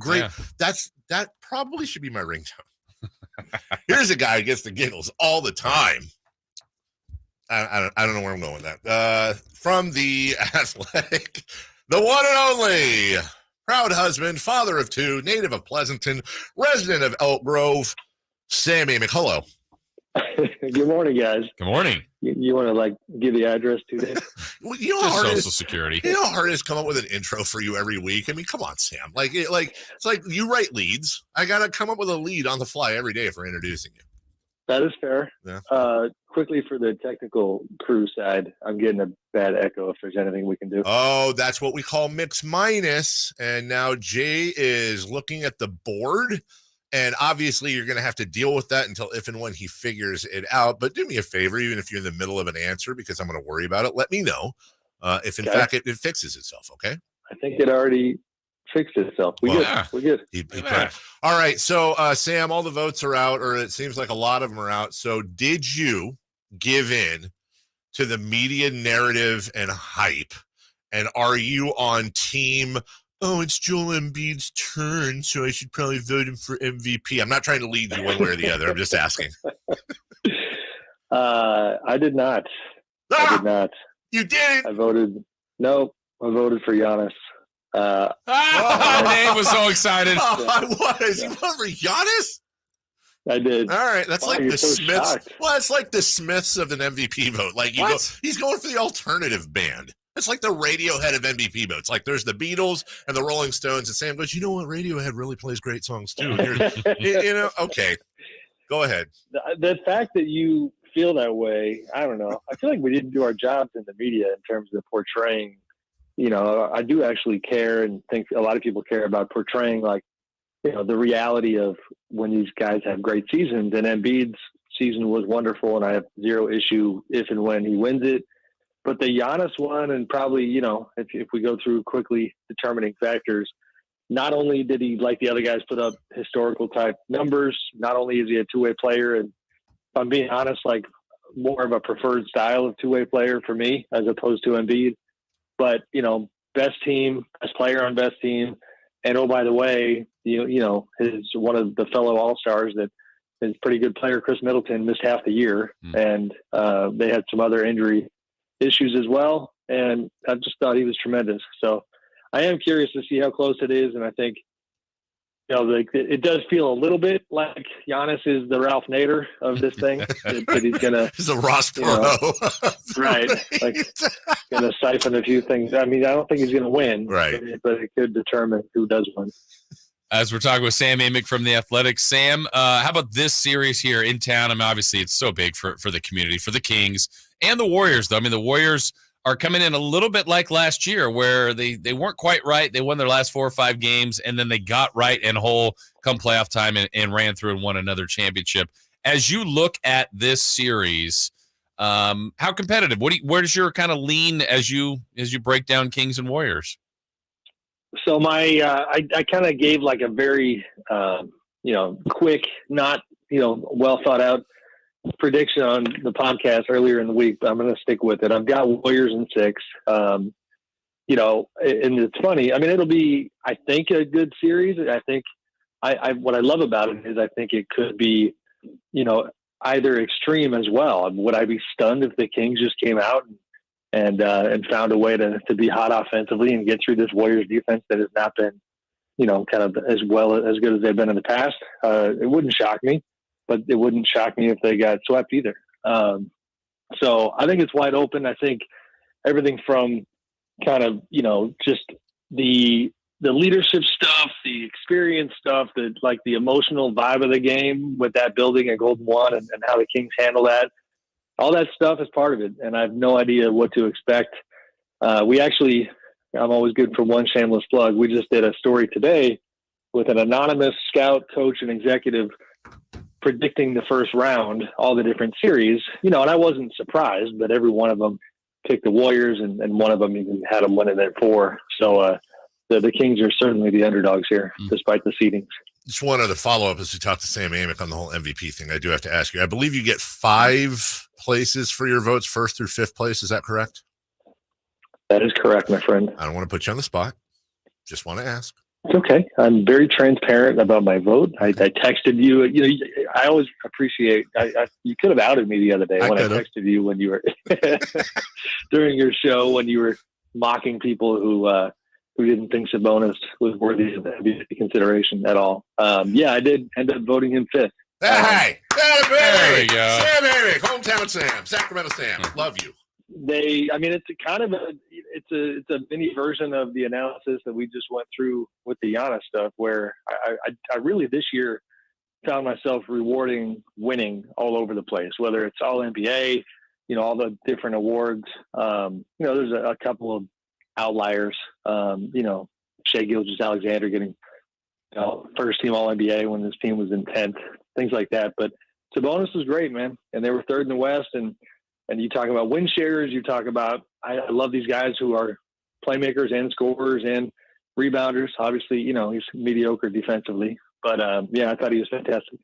great. Yeah. That probably should be my ringtone. Here's a guy who gets the giggles all the time. I don't know where I'm going with that. From the Athletic, the one and only proud husband, father of two, native of Pleasanton, resident of Elk Grove, Sam Amick. Hello. Good morning, guys. Good morning. You want to give the address today? Well, you know Just how hard Social Security. You know how hard it is to come up with an intro for you every week. I mean, come on, Sam. It's like you write leads. I gotta come up with a lead on the fly every day for introducing you. That is fair. Yeah. Quickly for the technical crew side, I'm getting a bad echo. If there's anything we can do. Oh, that's what we call mix minus. And now Jay is looking at the board. And obviously, you're going to have to deal with that until if and when he figures it out. But do me a favor, even if you're in the middle of an answer, because I'm going to worry about it, let me know if, in fact, it fixes itself, okay? I think it already fixed itself. We're good. All right, so, Sam, all the votes are out, or it seems like a lot of them are out. So did you give in to the media narrative and hype? And are you on team... oh, it's Joel Embiid's turn, so I should probably vote him for MVP. I'm not trying to lead you one way or the other. I'm just asking. I did not. I did not. You didn't? I voted for Giannis. Dave was so excited. I was. You voted for Giannis? I did. All right. That's like the Smiths. Shocked. Well, it's like the Smiths of an MVP vote. Like he's going for the alternative band. It's like the Radiohead of MVP votes. Like there's the Beatles and the Rolling Stones, and Sam goes, you know what? Radiohead really plays great songs too. Okay. Go ahead. The fact that you feel that way, I don't know. I feel like we didn't do our jobs in the media in terms of portraying. I do actually care and think a lot of people care about portraying the reality of when these guys have great seasons. And Embiid's season was wonderful, and I have zero issue if and when he wins it. But the Giannis one, and probably, if we go through quickly determining factors, not only did he, like the other guys, put up historical type numbers, not only is he a two-way player, and if I'm being honest, more of a preferred style of two-way player for me as opposed to Embiid. But, best team, best player on best team. And, oh, by the way, is one of the fellow All-Stars that is a pretty good player, Chris Middleton, missed half the year. And they had some other injury issues as well, and I just thought he was tremendous. So I am curious to see how close it is, and I think it does feel a little bit like Giannis is the Ralph Nader of this thing. That he's gonna he's a Ross Perot, right? Gonna siphon a few things. I mean, I don't think he's gonna win, right? But it could determine who does win. As we're talking with Sam Amick from the Athletic. Sam, how about this series here in town? I mean, obviously it's so big for the community, for the Kings and the Warriors, though. I mean, the Warriors are coming in a little bit like last year where they weren't quite right. They won their last 4 or 5 games, and then they got right and whole come playoff time and ran through and won another championship. As you look at this series, how competitive? Where does your kind of lean as you break down Kings and Warriors? So I kind of gave a very quick, not well thought out prediction on the podcast earlier in the week, but I'm going to stick with it. I've got Warriors in 6. And it's funny. I mean, it'll be, I think, a good series. I think what I love about it is I think it could be, either extreme as well. Would I be stunned if the Kings just came out and found a way to be hot offensively and get through this Warriors defense that has not been, kind of as good as they've been in the past? It wouldn't shock me. But it wouldn't shock me if they got swept either. So I think it's wide open. I think everything from kind of, just the leadership stuff, the experience stuff, the emotional vibe of the game with that building at Golden One and how the Kings handle that. All that stuff is part of it. And I have no idea what to expect. I'm always good for one shameless plug. We just did a story today with an anonymous scout, coach, and executive predicting the first round, all the different series, and I wasn't surprised, but every one of them picked the Warriors, and one of them even had them winning at 4. So the Kings are certainly the underdogs here, despite the seedings. Just one other follow-up as we talk to Sam Amick on the whole MVP thing. I do have to ask you, I believe you get 5 places for your votes, 1st through 5th place. Is that correct? That is correct, my friend. I don't want to put you on the spot. Just want to ask. It's okay. I'm very transparent about my vote. I texted you. You know, I always appreciate. You could have outed me the other day when I texted you when you were during your show when you were mocking people who didn't think Sabonis was worthy of consideration at all. Yeah, I did end up voting him fifth. Hey, there we go. Sam Amick, hometown Sam, Sacramento Sam. Love you. I mean, it's a kind of it's a mini version of the analysis that we just went through with the Giannis stuff, where I really this year found myself rewarding winning all over the place, whether it's all NBA, you know, all the different awards. You know, there's a couple of outliers. You know, Shai Gilgeous-Alexander getting, you know, first team All NBA when this team was in 10th, things like that. But Sabonis was great, man, and they were third in the West. And you talk about win shares, you talk about, I love these guys who are playmakers and scorers and rebounders. Obviously, you know, he's mediocre defensively, but yeah, I thought he was fantastic.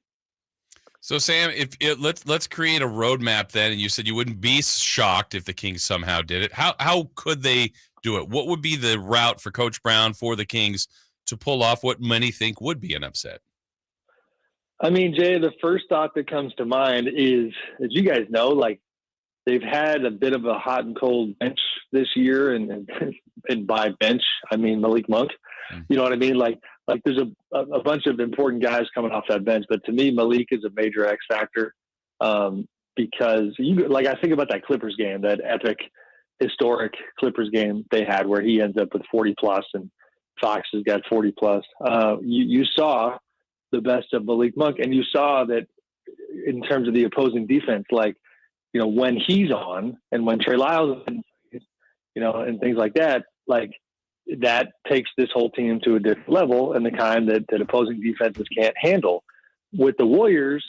So Sam, let's create a roadmap then. And you said you wouldn't be shocked if the Kings somehow did it. How could they do it? What would be the route for Coach Brown for the Kings to pull off what many think would be an upset? I mean, Jay, the first thought that comes to mind is, as you guys know, like, they've had a bit of a hot and cold bench this year, and by bench, I mean Malik Monk. You know what I mean? Like there's a bunch of important guys coming off that bench, but to me, Malik is a major X factor because I think about that Clippers game, that epic, historic Clippers game they had, where he ends up with 40 plus and Fox has got 40 plus. You saw the best of Malik Monk, and you saw that in terms of the opposing defense, like, you know, when he's on and when Trey Lyles, you know, and things like that, like that takes this whole team to a different level and the kind that opposing defenses can't handle. With the Warriors,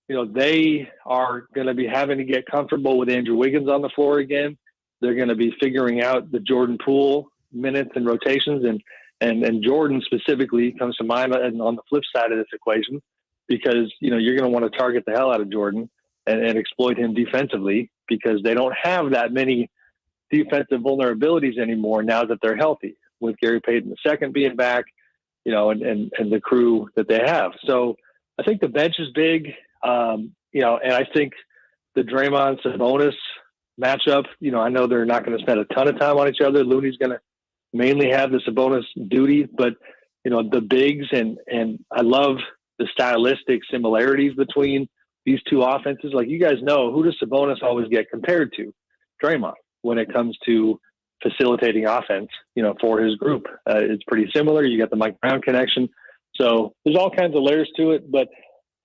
you know, they are going to be having to get comfortable with Andrew Wiggins on the floor again. They're going to be figuring out the Jordan Poole minutes and rotations, and Jordan specifically comes to mind on the flip side of this equation, because, you know, you're going to want to target the hell out of Jordan and exploit him defensively, because they don't have that many defensive vulnerabilities anymore now that they're healthy, with Gary Payton II being back, you know, and the crew that they have. So I think the bench is big, you know, and I think the Draymond Sabonis matchup, you know, I know they're not going to spend a ton of time on each other. Looney's going to mainly have the Sabonis duty, but, you know, the bigs and I love the stylistic similarities between these two offenses. Like, you guys know, who does Sabonis always get compared to? Draymond, when it comes to facilitating offense, you know, for his group. It's pretty similar. You got the Mike Brown connection. So there's all kinds of layers to it, but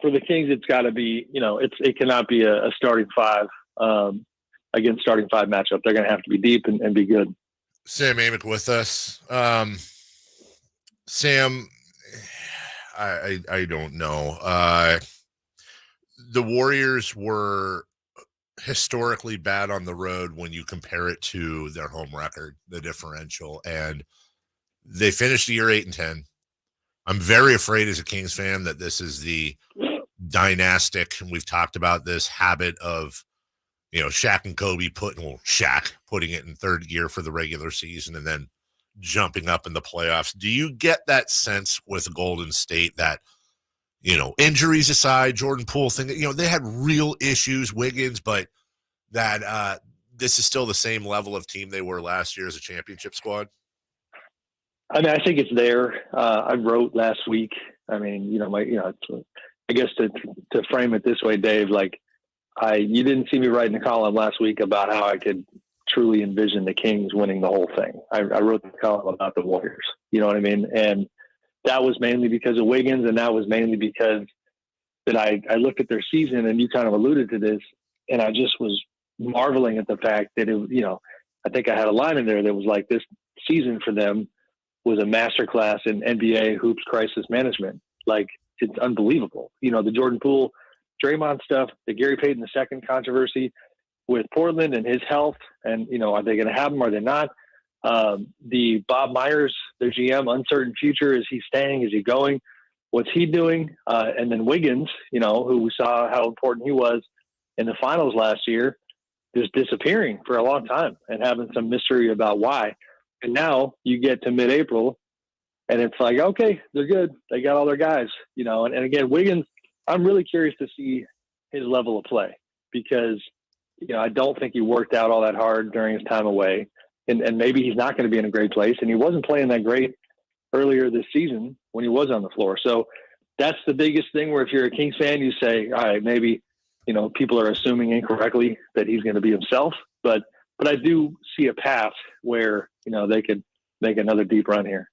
for the Kings, it's got to be, you know, it cannot be a starting five against starting five matchup. They're going to have to be deep and be good. Sam Amick with us. Sam, I don't know. The Warriors were historically bad on the road when you compare it to their home record, the differential, and they finished the year 8-10. I'm very afraid as a Kings fan that this is the dynastic, and we've talked about this habit of, you know, Shaq and Kobe putting it in third gear for the regular season and then jumping up in the playoffs. Do you get that sense with Golden State that, you know, injuries aside, Jordan Poole thing, you know, they had real issues, Wiggins, but that this is still the same level of team they were last year as a championship squad? I mean, I think it's there. I wrote last week. I mean, you know, I guess to frame it this way, Dave, like, you didn't see me writing a column last week about how I could truly envision the Kings winning the whole thing. I wrote the column about the Warriors. You know what I mean? And that was mainly because of Wiggins, and that was mainly because that I looked at their season, and you kind of alluded to this, and I just was marveling at the fact that it, you know, I think I had a line in there that was like, this season for them was a masterclass in NBA hoops crisis management. Like, it's unbelievable. You know, the Jordan Poole, Draymond stuff, the Gary Payton II controversy with Portland and his health, and, you know, are they going to have him? Are they not? The Bob Myers, their GM, uncertain future. Is he staying? Is he going? What's he doing? And then Wiggins, you know, who we saw how important he was in the finals last year, just disappearing for a long time and having some mystery about why. And now you get to mid-April And it's like, okay, they're good. They got all their guys, and again, Wiggins, I'm really curious to see his level of play because, I don't think he worked out all that hard during his time away, and maybe he's not going to be in a great place. And he wasn't playing that great earlier this season when he was on the floor. So that's the biggest thing where if you're a Kings fan, you say, all right, maybe, people are assuming incorrectly that he's going to be himself, but I do see a path where, they could make another deep run here.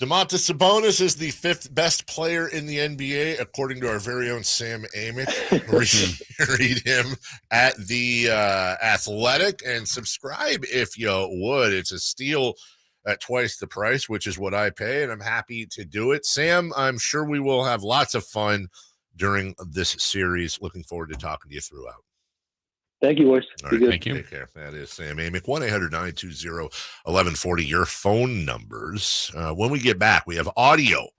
Domantas Sabonis is the 5th best player in the NBA, according to our very own Sam Amick. Read him at The Athletic and subscribe if you would. It's a steal at twice the price, which is what I pay, and I'm happy to do it. Sam, I'm sure we will have lots of fun during this series. Looking forward to talking to you throughout. Thank you, boys. All right, thank you. Take care. That is Sam Amick, 1-800-920-1140, your phone numbers. When we get back, we have audio